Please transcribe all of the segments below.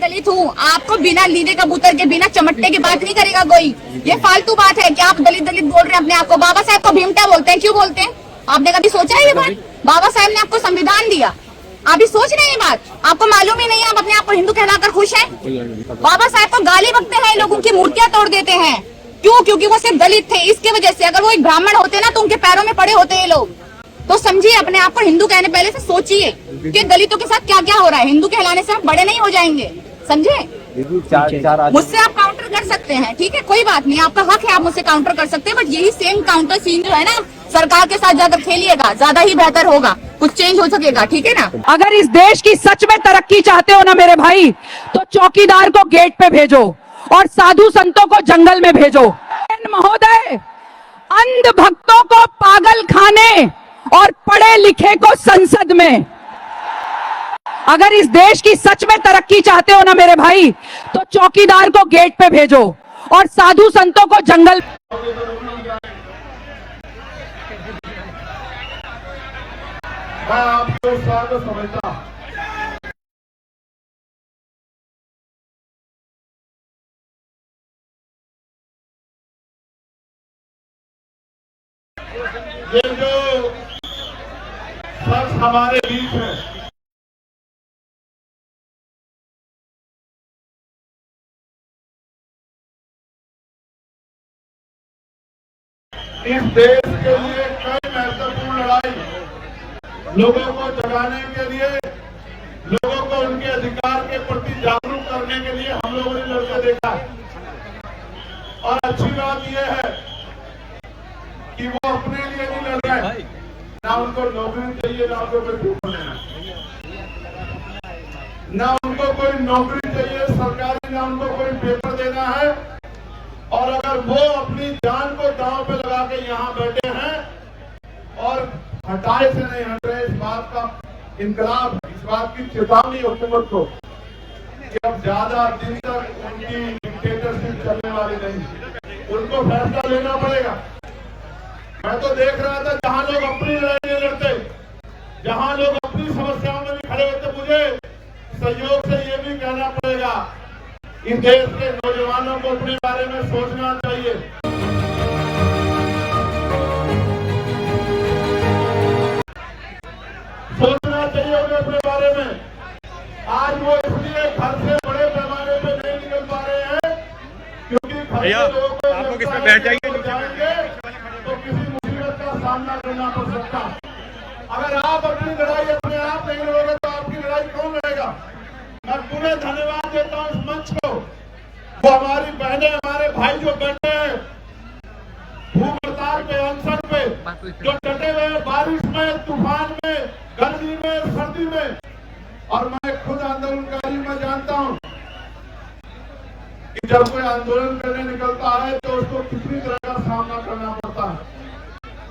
दलित हूँ, आपको बिना लीदे कबूतर के बिना चमटने की बात नहीं करेगा कोई। ये फालतू बात है कि आप दलित दलित बोल रहे हैं अपने आप को। बाबा साहब को भीमटा बोलते हैं, क्यों बोलते हैं? आपने कभी सोचा है ये बात? बाबा साहब ने आपको संविधान दिया, आप भी सोच रहे हैं ये बात? आपको मालूम ही नहीं है, आप अपने आप को हिंदू कहलाकर खुश हैं। बाबा साहब को गाली बकते हैं, लोगों की मूर्तियां तोड़ देते हैं, क्यों? क्योंकि वो सिर्फ दलित थे, इसकी वजह से। अगर वो एक ब्राह्मण होते ना तो उनके पैरों में पड़े होते ये लोग। तो समझिए, अपने आप को हिंदू कहने पहले से सोचिए कि दलितों के साथ क्या क्या हो रहा है। हिंदू कहलाने से हम बड़े नहीं हो जाएंगे, समझे? मुझसे आप काउंटर कर सकते हैं, ठीक है, कोई बात नहीं, आपका हक है, आप मुझसे काउंटर कर सकते हैं। बट यही सेम काउंटर सीन जो है ना, सरकार के साथ जाकर खेलिएगा, ज्यादा ही बेहतर होगा, कुछ चेंज हो सकेगा, ठीक है ना? अगर इस देश की सच में तरक्की चाहते हो ना मेरे भाई, तो चौकीदार को गेट पे भेजो और साधु संतों को जंगल में भेजो। महोदय, अंध भक्तों को पागल खाने और पढ़े लिखे को संसद में। अगर इस देश की सच में तरक्की चाहते हो ना मेरे भाई, तो चौकीदार को गेट पे भेजो और साधु संतों को जंगल। मैं आपके उत्साह को समझता हूं। ये जो शख्स हमारे बीच है, इस देश के लिए कई महत्वपूर्ण लड़ाई, लोगों को जगाने के लिए, लोगों को उनके अधिकार के प्रति जागरूक करने के लिए हम लोगों ने लड़के देखा है। और अच्छी बात यह है कि वो अपने लिए नहीं लड़ रहे, ना उनको नौकरी चाहिए, ना उनको कोई पेपर देना, ना उनको कोई नौकरी चाहिए सरकारी, ना उनको कोई पेपर देना है। और अगर वो अपनी जान को दांव पे लगा के यहाँ बैठे हैं और हटाए से नहीं हट रहे, इस बात का इनकलाब, इस बात की चेतावनी हुकूमत को कि अब ज्यादा दिन तक उनकी डिक्टेटरशिप चलने वाली नहीं, उनको फैसला लेना पड़ेगा। मैं तो देख रहा था, जहां लोग अपनी लड़ाई नहीं लड़ते, जहां लोग अपनी समस्याओं में भी खड़े होते, मुझे सहयोग से ये भी कहना पड़ेगा, इस देश के नौजवानों को अपने बारे में सोचना चाहिए। सोचना चाहिए उन्हें अपने बारे में। आज वो इसलिए घर से बड़े पैमाने पे नहीं निकल पा रहे हैं क्योंकि घर के लोगों को आप लोग इसमें बैठ जाएंगे तो किसी मुसीबत का सामना करना पड़ सकता है। अगर आप अपनी लड़ाई अपने आप नहीं लड़ोगे तो आपकी लड़ाई कौन लड़ेगा? मैं पूरे धन्यवाद देता हूँ इस मंच को, वो हमारी बहनें, हमारे भाई जो बैठे हैं भूख हड़ताल पे, अनशन पे, जो डटे हुए हैं बारिश में, तूफान में, गर्मी में, सर्दी में। और मैं खुद आंदोलनकारी, मैं जानता हूं कि जब कोई आंदोलन करने निकलता है तो उसको कितनी तरह का सामना करना पड़ता है,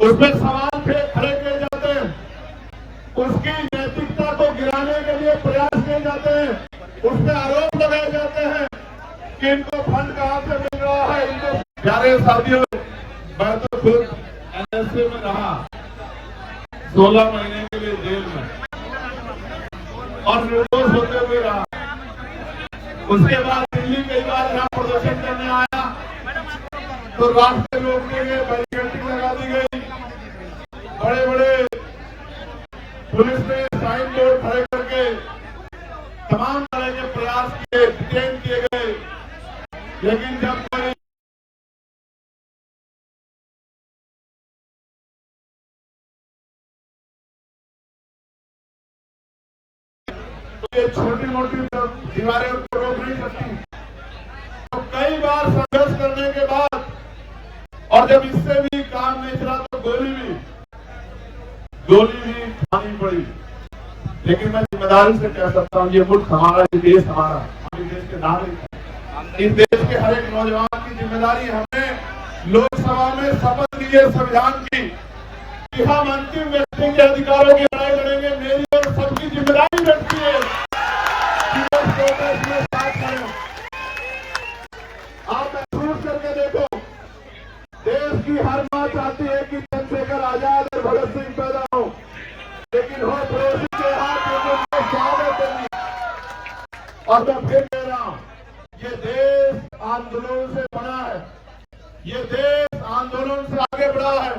उसमें सवाल खड़े किए जाते हैं, उसकी नैतिकता को गिराने के लिए प्रयास किए जाते हैं, उस पर आरोप लगाए जाते हैं कि इनको फंड कहां से मिल रहा है, इनको। प्यारे साथियों, मैं तो खुद एनएसए में रहा 16 महीने के लिए जेल में और निर्दोष होते हुए रहा। उसके बाद दिल्ली कई बार यहाँ प्रदर्शन करने आया तो रास्ते रोकने गए, बैरिकेडिंग लगा दी गई, बड़े बड़े पुलिस ने साइन बोर्ड खड़े करके तमाम तरह के प्रयास किए, डिटेन किए गए। लेकिन जब कोई तो ये छोटी मोटी दीवारें उनको रोक नहीं सकती। तो कई बार संघर्ष करने के बाद और जब इससे भी काम नहीं चला तो गोली भी खानी पड़ी। लेकिन मैं जिम्मेदारी से कह सकता हूँ, ये मुल्क हमारा, ये देश हमारा, हमारे देश के नागरिक हैं। इस देश के हर एक नौजवान की जिम्मेदारी, हमने लोकसभा में शपथ ली है संविधान की कि हम अंतिम व्यक्ति के अधिकारों की लड़ाई लड़ेंगे। मेरी और सबकी जिम्मेदारी बनती है कि वो इस प्रोटेस्ट में साथ करें। आप महसूस करके देखो, देश की हर मां चाहती है कि चंद्रशेखर आजाद और भगत सिंह पैदा हो, लेकिन हो पड़ोसी के हाथ स्वागत। और मैं फिर कह रहा ये देश आंदोलन से बना है, ये देश आंदोलन से आगे बढ़ा है।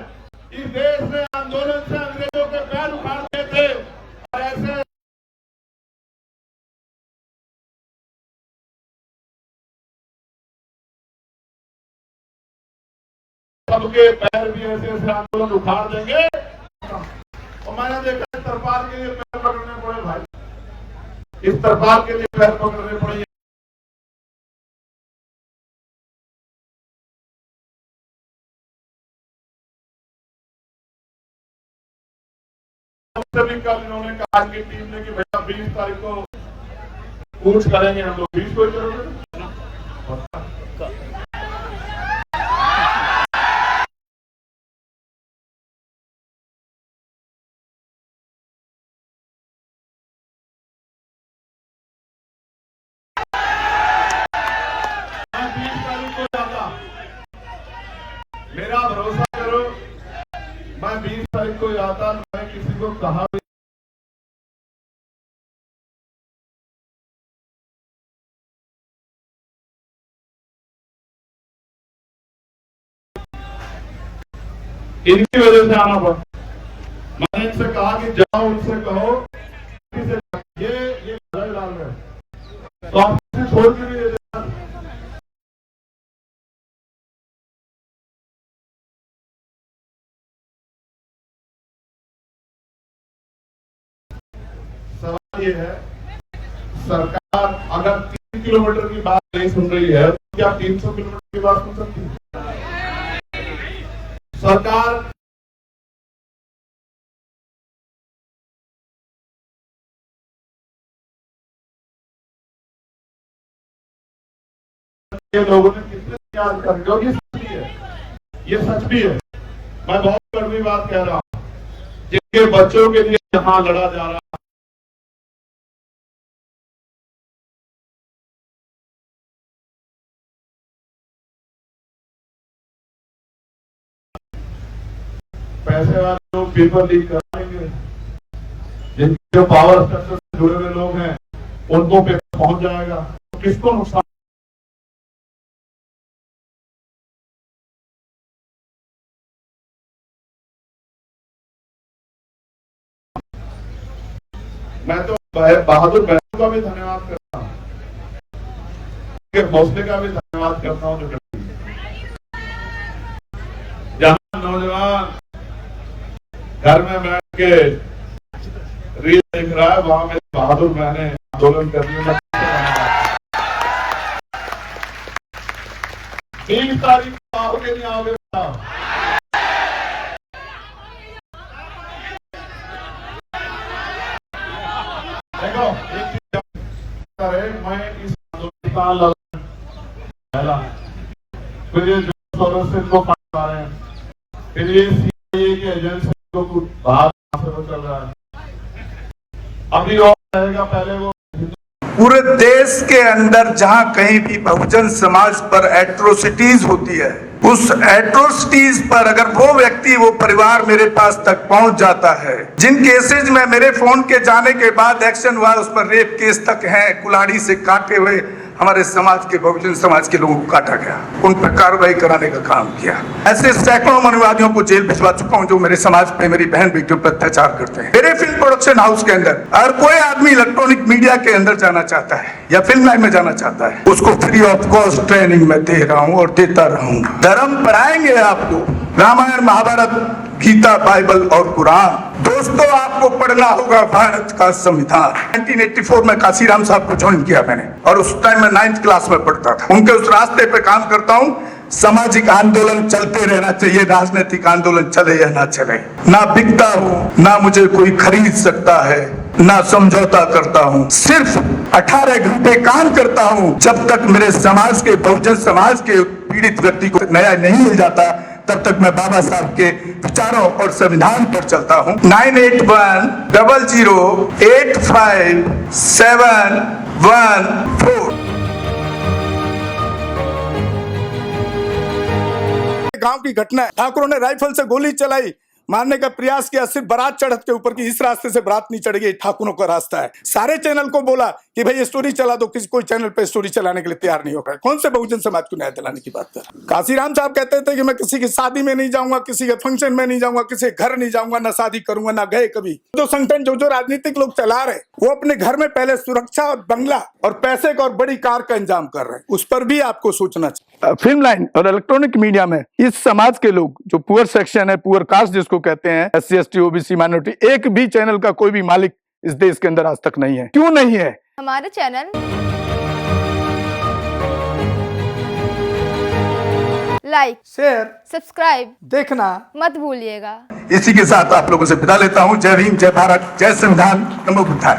इस देश में आंदोलन से अंग्रेजों के पैर उखाड़ते थे और ऐसे सबके पैर भी ऐसे ऐसे आंदोलन उखाड़ देंगे। और मैंने देखा इस तरपाल के लिए पैर पकड़ने पड़े भाई, इस तरपाल के लिए पैर पकड़ने पड़े। भी कल इन्होंने कहा कि टीम ने कि भैया 20 तारीख को कूच करेंगे हम लोग। 20 को ही करोगे? मैं 20 तारीख को जाता, मेरा भरोसा करो, मैं 20 तारीख को आता। मैं किसी को कहा भी इनकी वजह से आना पड़ा। मैंने इनसे कहा कि जाओ उनसे कहो ये लड़ाई डाल रहे, तो आप किसी छोड़ के नहीं देते। सवाल ये है, सरकार अगर 3 किलोमीटर की बात नहीं सुन रही है तो क्या 300 किलोमीटर की बात सुन सकती है? सरकार ये लोगों ने कितने याद कर, जो ये सच भी है, ये सच भी है। मैं बहुत कड़वी बात कह रहा हूं, जिनके बच्चों के लिए यहां लड़ा जा रहा है, पैसे वाले लोग पेपर लीक कराएंगे, जिनके पावर स्ट्रक्चर से जुड़े हुए लोग हैं उनको पेपर पहुंच जाएगा, तो किसको नुकसान? मैं तो बहादुर बहनों का भी धन्यवाद करता हूँ, उनके हौसले का भी धन्यवाद करता हूँ। जो जहां नौजवान घर में बैठ के रील देख रहा है, वहां मेरी बहादुर बहनें आंदोलन करने में 20 तारीख को आओगे नहीं आओगे? देखो एक चीज मैं इस आंदोलन पहला, फिर ये जो से इनको पा रहे हैं, फिर ये सीआईए के एजेंसी को बाहर चल रहा है, अभी और रहेगा। पहले वो पूरे देश के अंदर जहां कहीं भी बहुजन समाज पर एट्रोसिटीज होती है, उस एट्रोसिटीज पर अगर वो व्यक्ति, वो परिवार मेरे पास तक पहुंच जाता है, जिन केसेज में मेरे फोन के जाने के बाद एक्शन हुआ, उस पर रेप केस तक है, कुल्हाड़ी से काटे हुए हमारे समाज के, बहुजन समाज के लोगों को काटा गया, उन पर कार्रवाई कराने का काम किया। ऐसे सैकड़ों मनुवादियों को जेल भिजवा चुका हूं जो मेरे समाज पे, मेरी बहन बेटियों पर अत्याचार करते हैं। मेरे फिल्म प्रोडक्शन हाउस के अंदर अगर कोई आदमी इलेक्ट्रॉनिक मीडिया के अंदर जाना चाहता है या फिल्म लाइन में जाना चाहता है, उसको फ्री ऑफ कॉस्ट ट्रेनिंग में दे रहा हूं और देता रहूंगा। धर्म पढ़ाएंगे आपको, रामायण, महाभारत, गीता, बाइबल और कुरान। दोस्तों, आपको पढ़ना होगा भारत का संविधान। 1984 में काशीराम साहब को ज्वाइन किया मैंने, और उस टाइम में 9th क्लास में पढ़ता था। उनके उस रास्ते पे काम करता हूँ। सामाजिक आंदोलन चलते रहना चाहिए, राजनीतिक आंदोलन चले या ना चले। ना बिकता हूँ, ना मुझे कोई खरीद सकता है, ना समझौता करता हूँ। सिर्फ 18 घंटे काम करता हूँ। जब तक मेरे समाज के, बहुजन समाज के पीड़ित व्यक्ति को न्याय नहीं मिल जाता, तब तक मैं बाबा साहब के विचारों और संविधान पर चलता हूँ। 9810085714। गांव की घटना है, ठाकुरों ने राइफल से गोली चलाई, मारने का प्रयास किया, सिर्फ बारात चढ़त के ऊपर की इस रास्ते से बारात नहीं चढ़ेगी, ठाकुरों का रास्ता है। सारे चैनल को बोला कि भाई स्टोरी चला दो, किसी कोई चैनल पे स्टोरी चलाने के लिए तैयार नहीं होगा। कौन से बहुजन समाज को न्याय दिलाने की बात कर? काशीराम साहब कहते थे कि मैं किसी की शादी में नहीं जाऊंगा, किसी के फंक्शन में नहीं जाऊंगा, किसी के घर नहीं जाऊंगा, ना शादी करूंगा, ना गए कभी। जो संगठन जो राजनीतिक लोग चला रहे वो अपने घर में पहले सुरक्षा और बंगला और पैसे का और बड़ी कार का इंतजाम कर रहे हैं, उस पर भी आपको सोचना चाहिए। फिल्म लाइन और इलेक्ट्रॉनिक मीडिया में इस समाज के लोग जो पुअर सेक्शन है, पुअर कास्ट जिसको कहते हैं, SC ST OBC माइनॉरिटी, एक भी चैनल का कोई भी मालिक इस देश के अंदर आज तक नहीं है। क्यों नहीं है? हमारा चैनल लाइक, शेयर, सब्सक्राइब देखना मत भूलिएगा। इसी के साथ आप लोगों से विदा लेता हूं। जय भीम, जय भारत, जय संविधान, नमो बुद्धाय।